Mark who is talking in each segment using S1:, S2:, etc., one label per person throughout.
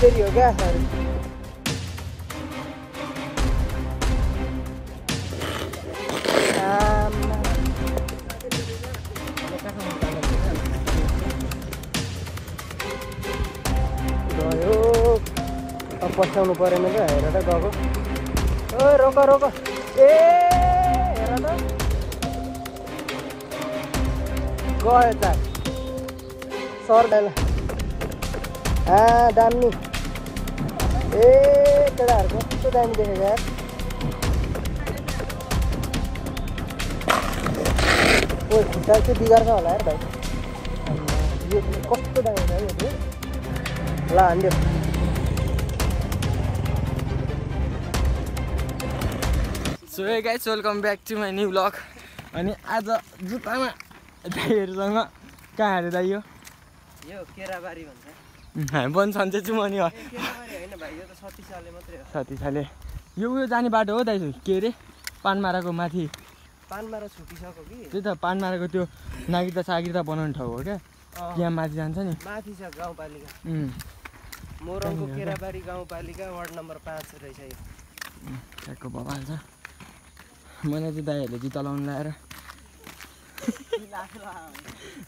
S1: तेरी हो क्या गयो अब पछ्याउनु परेन क्या हेर त गएको ओ रोक रोक ए हेर त गयो त सर दामी ए केटाहरूको कस्तो दामी देखेको यार ओ खुट्टा चाहिँ बिगार्छ होला यार भाइ यो कस्तो दामी छ यो ल हान्दियो so hey guys welcome back to my new vlog अनि आज जुत्तामा दाइहरूसँग कहाँ हारे दाइ यो केराबारी भन्छ हामी पनि सन्चै म नि सती साले यो उयो जाने बाटो हो दाइ के अरे पानमाराको माथि पानमारा छुटिसक्यो कि त्यही त पानमाराको त्यो नागिता सागिता बनाउने ठाउँ हो क्या त्यहाँ माथि जान्छ नि माथि छ गाउँपालिका मोरङको केराबारी गाउँपालिका वार्ड नम्बर 5 रहेछ यो ट्याकको बबाल छ मलाई चाहिँ दाइहरूले जुत्ता लाउनु लाएर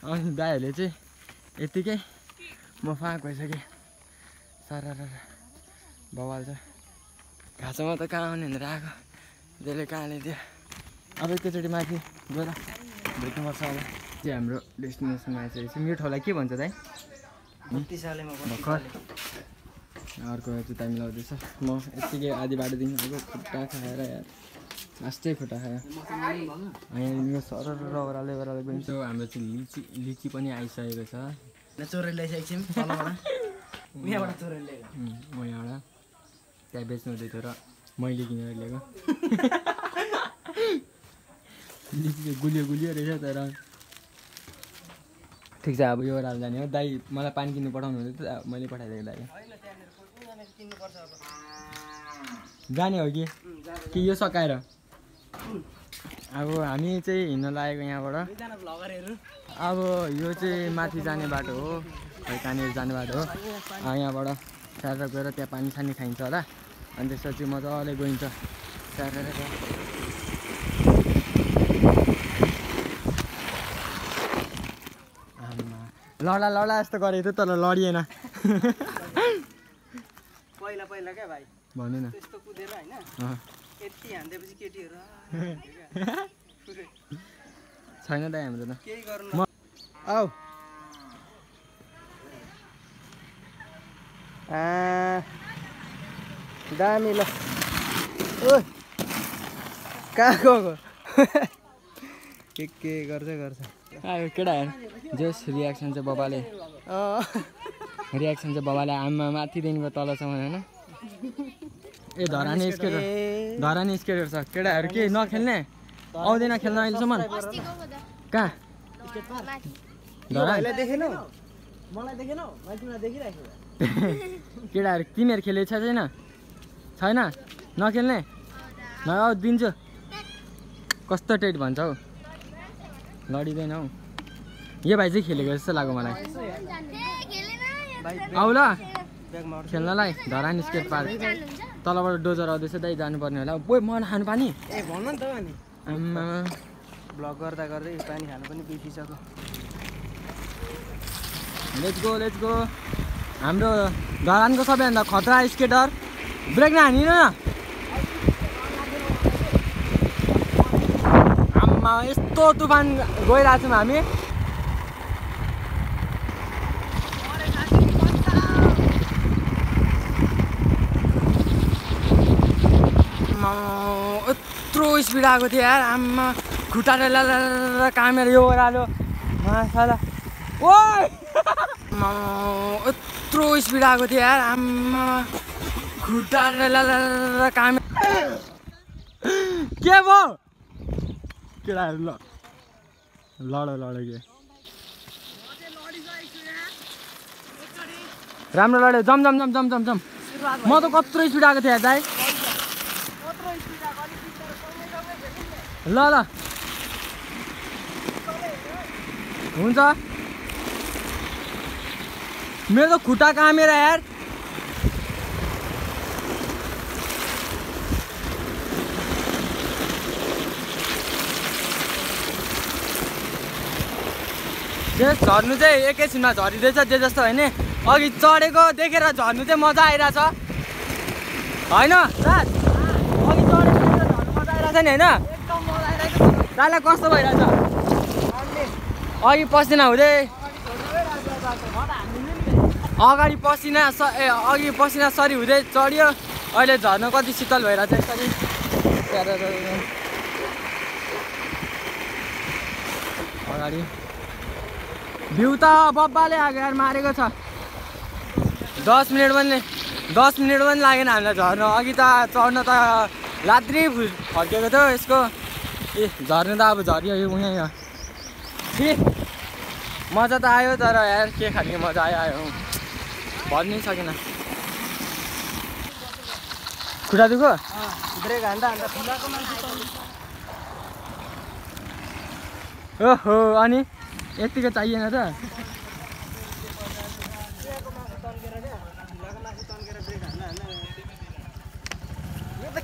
S1: अनि दाइहरूले चाहिँ यत्तिकै म फाँक भइसकेँ सारा बवाल छ घाँसमा त कहाँ आउने भनेर आएको त्यसले कहाँ ल्याइदियो अब एकैचोटि माथि गएर भेट्नुपर्छ अब चाहिँ हाम्रो डेस्टिनेसनमा आइसकेको छ यो ठाउँलाई के भन्छ दाइ भर्खर अर्को जुत्ता मिलाउँदैछ म यत्तिकै आधी बाटोदेखि अब खुट्टा खाएर यार लास्टै खुट्टा खायो यहाँ सरर ओह्रालै गइन्छ हाम्रो चाहिँ लिची पनि आइसकेको छ चोरेर ल्याइसकेको छौँ यहाँबाट चोरेर ल्याएको म यहाँबाट त्यहाँ बेच्नु हुँदै थियो र मैले किनेर ल्याएको लिची चाहिँ गुलियो रहेछ तर ठिक छ अब यो ओह्रालो जाने हो दाइ मलाई पानी किन्नु पठाउनु हुँदै थियो मैले पठाइदिएको दाइ जाने हो कि यो सकाएर अब हामी चाहिँ हिँड्न लागेको यहाँबाट अब यो चाहिँ माथि जाने बाटो हो खै कहाँनिर जाने बाटो हो यहाँबाट स्याहार गएर त्यहाँ पानी सानी खाइन्छ होला अनि त्यसपछि मजाले गइन्छ स्याहार लडा जस्तो गरेको थियो तर लडिएन पहिला क्या भाइ भन्नु न त्यस्तो कुदेर हैन यति हान्देपछि केटीहरु छैन दाइ हाम्रो त केही गर्नु आऊ दामी ल ओ कहाँ गएको के गर्छ आयो केटाहरु जस रियाक्सन चाहिँ बाबाले आमा माथिदेखिको तलसम्म हैन ए धरानी स्केटर छ केटाहरु के नखेल्ने आउँदैन खेल्न अहिलेसम्म कहाँ मलाई देखेनौ माथिमा देखिराखेको केटाहरु तिमीहरु खेलेछ छैन नखेल्ने न आउ दिन्छु कस्तो टेट भन्छ हौ लडिदैन हौ यो भाइ चाहिँ खेलेको जस्तो लाग्यो मलाई आउ ल खेल्नलाई धरानी स्केट पार्क तलबाट डोजर आउँदैछ दाइ जानुपर्ने होला बोइ मन खानु पानी ए भन्नु नि त अनि आम्मा ब्लग गर्दा गर्दै पानी खानु पनि बिर्सिसक्यो लेट्स गो हाम्रो धरानको सबैभन्दा खतरा स्केटर ब्रेक नहानिन न आम्मा यस्तो तुफान गइरहेको छौँ हामी यत्रो स्पिड आएको थियो यार आम्मा खुट्टा कामेर यो ओह्रालो माछाला ओ यत्रो स्पिड आएको थियो यार आम्मा खुट्टा कामेर के भयो केटाहरु लड के राम्रो लड्यो जम म त कत्रो स्पिड आएको थिएँ दाइ ल हुन्छ मेरो त खुट्टा कामेर यार झर्नु चाहिँ एकैछिनमा झरिँदैछ जे जस्तो होइन अघि चढेको देखेर झर्नु चाहिँ मजा आइरहेछ होइन राज अघि चढेको झर्नु मजा आइरहेछ नि होइन दाइलाई कस्तो भइरहेछ अघि पसिना हुँदै अगाडि पसिना सरी हुँदै चढ्यो अहिले झर्न कति शीतल भइरहेछ यसरी अगाडि भ्यू त बब्बाले आएर मारेको छ 10 मिनट पनि लागेन हामीलाई झर्न अघि त चढ्न त लाद्री फर्केको थियो यसको ए झर्नु त अब झरियो यो उहाँ मजा त आयो तर यार के खालको मजा आयो भन्नै सकेन खुट्टा दुखो ब्रेक हान्दा ओहो अनि यतिको चाहिएन त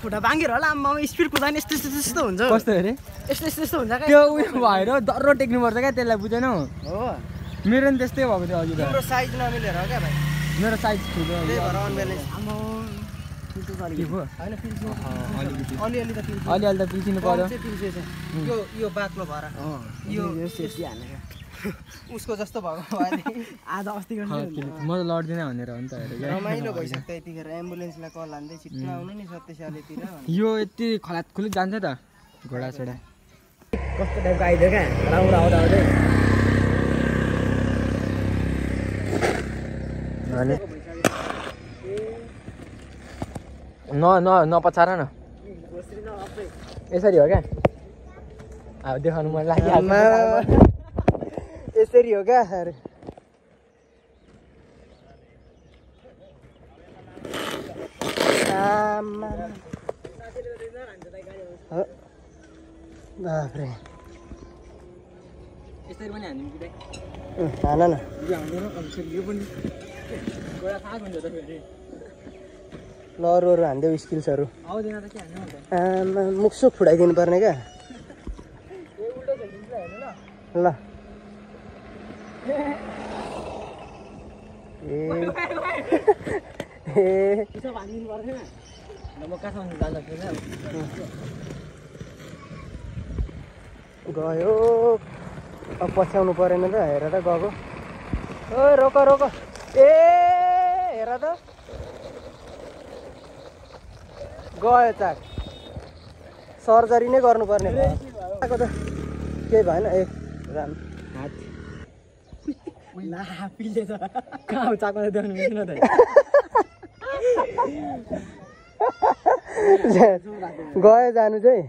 S2: खुट्टा बाङ्गेर होला आम्मामा स्पिड कुदाउने यस्तो हुन्छ
S1: कस्तो अरे
S2: यस्तो हुन्छ
S1: त्यो उयो भएर डर्रो टेक्नुपर्छ क्या त्यसलाई बुझेनौ
S2: हो
S1: मेरो नि त्यस्तै भएको थियो अघि त
S2: तिम्रो साइज नमिलेर हो क्या भाइ
S1: मेरो साइज ठुलो
S2: अलिअलि त
S1: पिल्सिनु पर्यो
S2: यो बाक्लो भएर यो उसको जस्तो भएको आज अस्ति
S1: म त लड्दिनँ भनेर हो नि त
S2: रमाइलो भइसक्यो यतिखेर एम्बुलेन्सलाई कल हान्दै छिट्न आउनु नि सत्यशालीतिर
S1: यो यति खलातखुलित जान्छ त घोडा छोडा
S2: कस्तो टाइपको आइदियो क्या राम्रो आउँदै
S1: नपछार न यसरी हो क्या अब देखाउनु मन लाग्यो
S2: यसरी हो क्या बाफ्रे
S1: यसरी पनि हान्दिनु कि
S2: हान न
S1: यो पनि घोडा थाहा हुन्छ त फेरि
S2: ल अरू हान्देऊ स्किल्सहरू
S1: आउँदैन त के हान्नु
S2: मुखसुख फुटाइदिनु पर्ने क्या ल गयो अब पछ्याउनु परेन त हेर त गएको ओ रोक ए हेर त गयो चाक सर्जरी नै गर्नुपर्ने भयो आएको त केही भएन ए राम
S1: कहाँ चाकमा देख्नु मिल्दैन त
S2: गयो जानु चाहिँ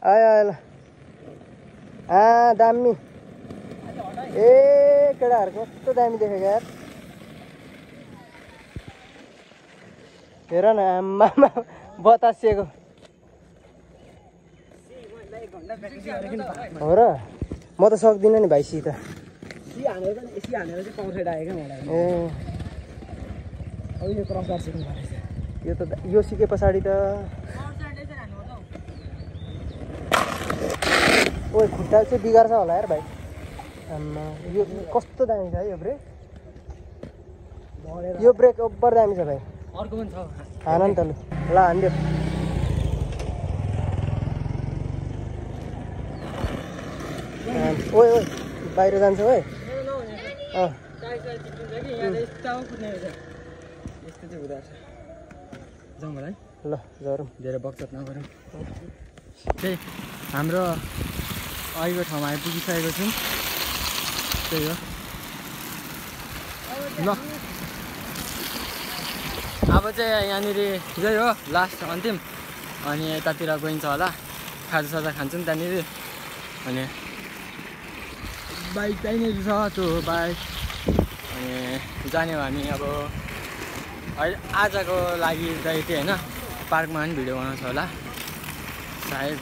S2: आयो ल दामी ए केटाहरू कस्तो दामी देखेको यार हेर न आम्मामा बतासिएको हो र म त सक्दिनँ नि भाइ सी त यो त यो सिके पछाडि त ओ खुट्टा चाहिँ बिगार्छ होला यार भाइ आम्मा यो कस्तो दामी छ है यो ब्रेक ओभर दामी छ भाइ
S1: अर्को पनि छ
S2: हान नि त ल हान्दियो ओइ बाहिर जान्छ है ल जरौँ
S1: धेरै बक्चत नगरौँ त्यही हाम्रो अहिलेको ठाउँमा आइपुगिसकेको छौँ त्यही हो ल अब चाहिँ यहाँनिर यही हो लास्ट अन्तिम अनि यतातिर गइन्छ होला खाजासाजा खान्छौँ त्यहाँनिर अनि बाइक चाहिने छ त्यो बाइक अनि जाने हो हामी अब अहिले आजको लागि त यति होइन पार्कमा पनि भिडियो बनाउँछ होला सायद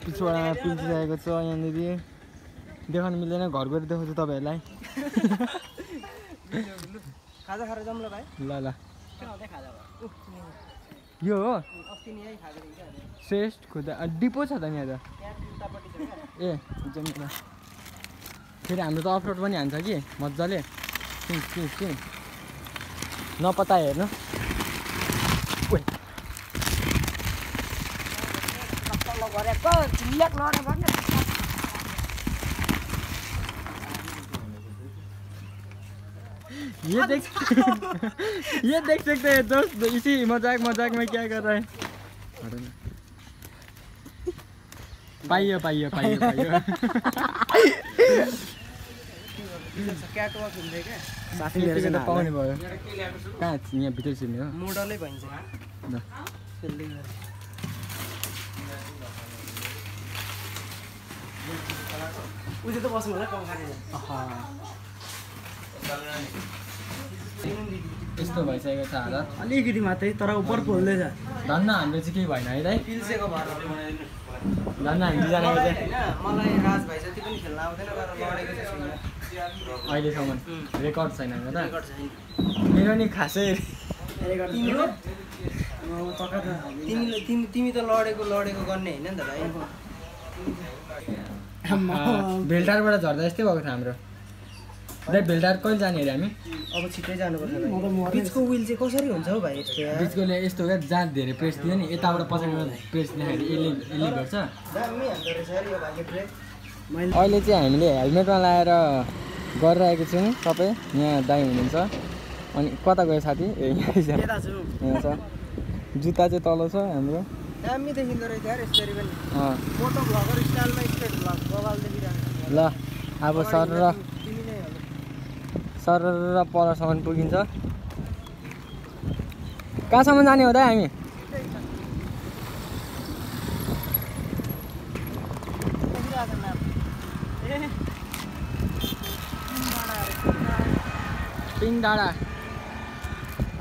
S1: पिछवाडामा पिल्सिरहेको छ यहाँनिर देखाउनु मिल्दैन घर गएर देखाउँछु तपाईँहरूलाई
S2: खाजा खाएर जाऊँ ल भाइ
S1: ल यो हो
S2: अस्ति नि यही खाएको थिएँ क्या
S1: श्रेष्ठ खुदा डिपो छ त यहाँ त
S2: त्यहाँ उतापट्टि छ क्या
S1: ए जम्मै फेरि हाम्रो त अफरोड पनि हान्छ कि मजाले नपता हेर्नु
S2: गरेको चिल्ल्याक लडे भन्ने
S1: ये देख सकते हैं दोस्त इसी मजाक में क्या कर रहे हैं पाइयो
S2: क्याटवाक हुन्थ्यो क्या
S1: साथी लिएर चाहिँ पाउने भयो कहाँ यहाँ भित्र छिर्ने हो
S2: मोडलै भइन्छ त्यसले गर्दा उयो त बस्नु होला पंखाले
S1: यस्तो भइसकेको छ हालत
S2: अलिकति मात्रै तर उपर पोल्दैछ
S1: धन्न हाम्रो चाहिँ केही भएन है दाइ
S2: पिल्सेको भएर
S1: धन्न हामी दुईजनाको चाहिँ
S2: मलाई राज भाइ जति पनि खेल्न आउँदैन तर लडेको चाहिँ छैन
S1: अहिलेसम्म रेकर्ड छैन होइन त
S2: रेकर्ड छैन
S1: मेरो नि खासै
S2: तिमी त लडेको गर्ने होइन नि त भाइ
S1: भेल्टारबाट झर्दा यस्तै भएको थियो हाम्रो दाइ भेल्टार कहिले जाने अरे हामी
S2: अब छिट्टै जानुपर्छ बिचको विल चाहिँ कसरी हुन्छ हौ भाइ यस्तो
S1: बिचकोले यस्तो क्या जहाँ धेरै प्रेस दियो नि यताबाट पछाडिबाट प्रेस दिँदाखेरि यसले गर्छ
S2: दामी हान्दो रहेछ अरे यो भाइले ब्रेक
S1: अहिले चाहिँ हामीले हेलमेटमा लगाएर गरिरहेको छौँ सबै यहाँ दाइ हुनुहुन्छ अनि कता गयो साथी ए यहाँ छ जुत्ता चाहिँ तल छ हाम्रो
S2: दामी देखिँदो रहेछ यार यसरी पनि
S1: अँ
S2: मोटो भ्लगर स्टाइलमा स्ट्रेट भ्लग बबाल देखिरहेको
S1: ल अब सर र परसम्म पुगिन्छ कहाँसम्म जाने हो त हामी पिङ डाँडा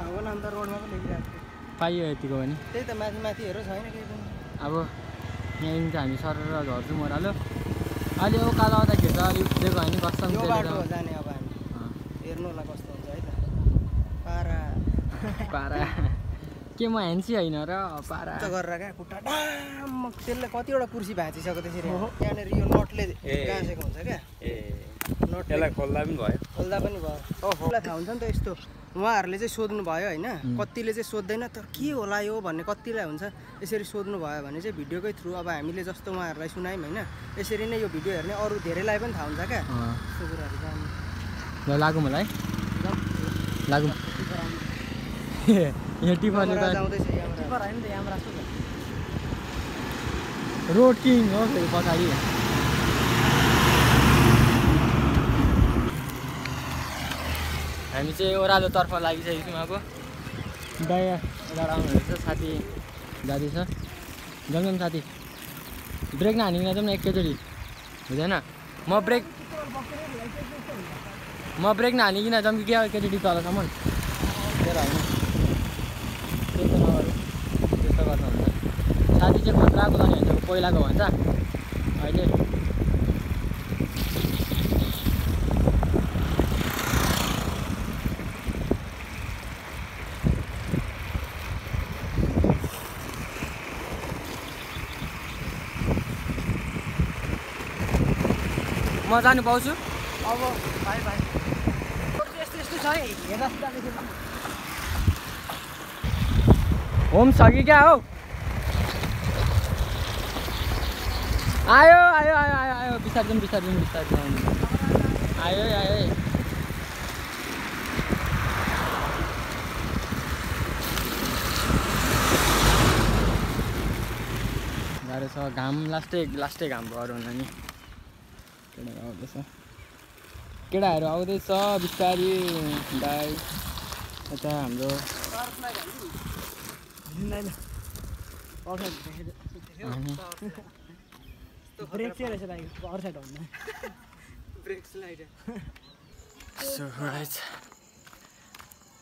S2: हो नाम त रोडमा पनि लेखिरहेको
S1: पाइयो यतिको भने
S2: त्यही त माथि हेर छैन केही पनि
S1: अब यहाँदेखि चाहिँ हामी सर र झर्छौँ ओह्रालो अहिले उकालो आउँदा खिच्दा अलिक दिएको होइन कस्तो
S2: यो बाटो हो जाने अब हामी हेर्नु होला कस्तो हुन्छ है त
S1: पारा के म ह्यान्सी होइन र पारा
S2: गरेर क्या खुट्टा डाम त्यसले कतिवटा कुर्सी भाँचिसक्यो त्यसरी त्यहाँनिर यो नटले गाँसेको हुन्छ क्या नटलाई खोल्दा पनि भयो उसलाई थाहा हुन्छ नि त यस्तो उहाँहरूले चाहिँ सोध्नु भयो होइन कतिले चाहिँ सोध्दैन तर के होला यो भन्ने कतिलाई हुन्छ यसरी सोध्नु भयो भने चाहिँ भिडियोकै थ्रु अब हामीले जस्तो उहाँहरूलाई सुनायौँ होइन यसरी नै यो भिडियो हेर्ने अरू धेरैलाई पनि थाहा हुन्छ क्या यस्तो कुराहरू जानु
S1: ल लागौँ होला है लागौँ यहाँ टिफरले त रोड किङ हो फेरि पछाडि हामी चाहिँ ओह्रालोतर्फ लागिसकेको छौँ अब दाया ओह्रालो आउनुहुँदैछ साथी जाँदैछ जमजम साथी ब्रेक नहानिकन जाउँ न एकैचोटि हुँदैन म ब्रेक नहानिकन जाउँ कि क्या एकैचोटि तलसम्म त्यही होइन त्यही त नगरौँ त्यस्तो गर्नु हुन्छ साथी चाहिँ खतराको जाने हुन्छ पहिलाको भन्छ अहिले म जानु पाउँछु
S2: अब भाइ यस्तो छ है हेर्दा
S1: होम छ कि क्या हो आयो बिस्तारै जाउँ आयो गाह्रो छ घाम लास्टै घाम भयो हुन नि केटाहरू आउँदैछ बिस्तारी दाइ यता हाम्रो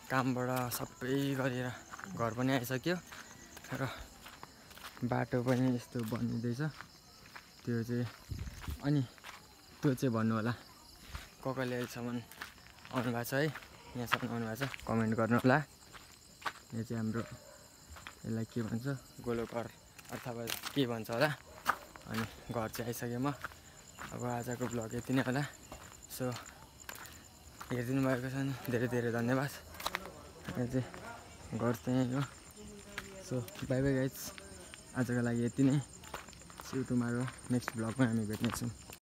S1: कामबाट सबै गरेर घर पनि आइसक्यो र बाटो पनि यस्तो बनिँदैछ त्यो चाहिँ अनि त्यो चाहिँ भन्नु होला कसले अहिलेसम्म आउनु भएको छ है यहाँसम्म आउनु भएको छ कमेन्ट गर्नु होला यो चाहिँ हाम्रो यसलाई के भन्छ गोलो घर अथवा के भन्छ होला। अनि घर चाहिँ आइसकेँ म। अब आजको ब्लग यति नै होला। सो हेरिदिनु भएको छ नि धेरै धेरै धन्यवाद। यहाँ चाहिँ घर चाहिँ हो। सो बाई बाई गाइज, आजको लागि यति नै। सी यू टुमारो, नेक्स्ट ब्लगमा हामी भेट्नेछौँ।